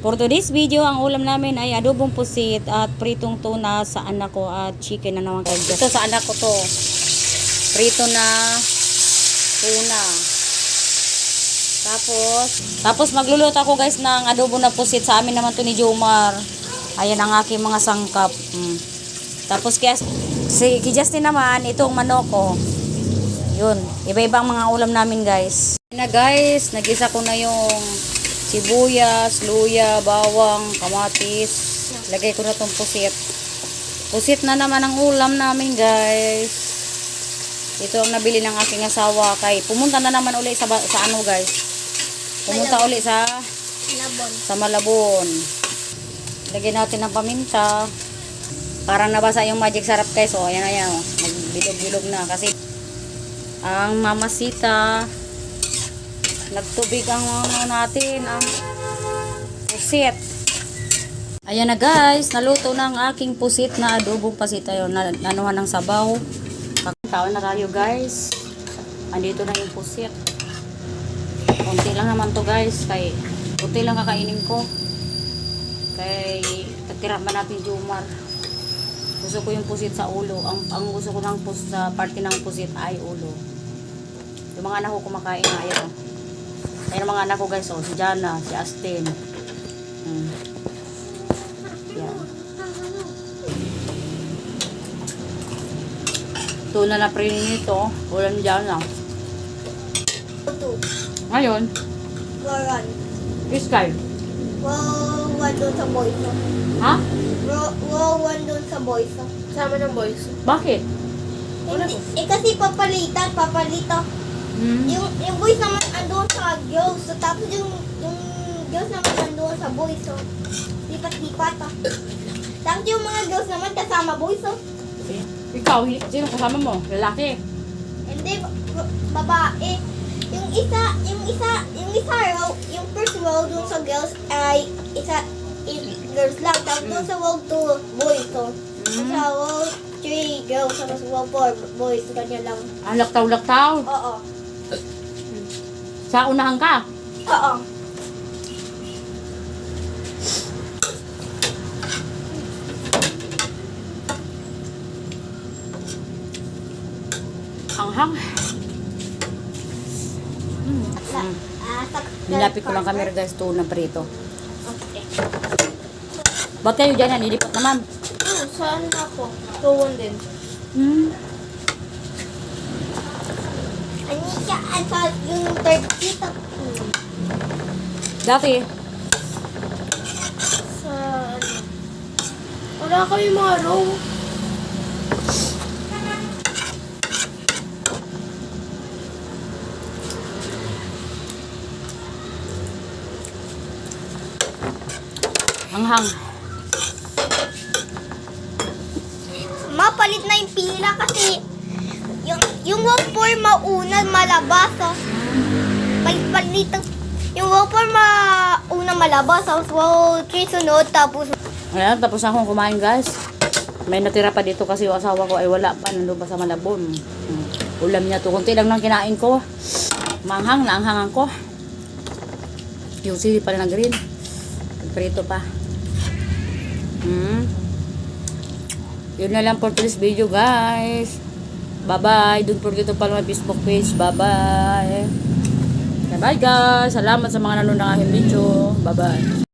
For today's video, ang ulam namin ay adobong pusit at pritong tuna sa anak ko at chicken na naman kayo. Ito sa anak ko to. Prito na tuna. Tapos magluluto ako guys ng adobo na pusit. Sa amin naman to ni Jomar. Ayan ang aking mga sangkap. Tapos kaya si Justin naman, itong manok ko. Yun, iba-ibang mga ulam namin guys. Na guys, nagisa ko na yung sibuyas, luya, bawang, kamatis. Lagay ko na tong pusit. Pusit na naman ang ulam namin guys. Ito ang nabili ng aking asawa kay pumunta na naman uli sa ano guys. Pumunta uli sa Malabon. Lagyan natin ng paminta. Parang nabasa yung magic sarap guys. So ayan ayan, nagbilog-bilog na kasi ang mamasita nagtubig ang ano natin, ang pusit. Ayan na guys, naluto na ang aking pusit na adobong pusit. Ayun, nanuhan ng sabaw. Kain na tayo guys. Andito na yung pusit. Kunti lang naman to guys. Kay kunti lang kakainin ko. Kay tagtira ba natin Jomar. Gusto ko yung pusit sa ulo. Ang gusto ko ng sa parte ng pusit ay ulo. Yung mga anak ko kumakain na. Ayan. Ayan ang mga anak ko guys. Oh, si Jana, si Astin. Yan. Tuna na prinin nito. Ulam dyan na. Ngayon. Waran. Iskay. Wawan doon sa boys. Ha? Wawan doon sa boys. Sama ng boys. Bakit? Kasi papalitan. Yung boys naman andun sa girls. So, tapos yung girls naman andun sa boys. So, lipat-lipat. Tapos yung mga girls naman kasama boys. So. Ikaw, sino kasama mo? Lalaki? Hindi, babae. Yung isa row, yung first row dun sa girls ay girls lang. Tapos dun sa row 2, boys. So, sa row 3 girls, tapos row 4 boys. Ganyan lang. Ah, laktaw-laktaw. Oo. Sa unahan ka? Oo. Anghang. Nilapit ko lang camera guys, tuna prito. Okay. Ba't kayo dyan? Nilipat naman. Saan ako? Tuwan din. Ano siya? Yung third dito. Dati, Sa ano? Wala kami mga row. anghang. Mapalit na yung pila kasi yung wapor mauna malabas. Palit-palit. Yung wapor mauna malabas. Tapos wow, 3 sunod. Tapos Ayan, tapos na akong kumain guys. May natira pa dito kasi yung asawa ko ay wala pa. Nandun pa sa Malabon. Ulam niya to. Kunti lang nang kinain ko. Manghang, naanghangan ko. Yung sili pala na green. Prito pa. Yun na lang for today's video guys. Bye-bye. Don't forget to follow my Facebook page. Bye-bye. Bye guys. Salamat sa mga nanonood ng aking video. Bye-bye.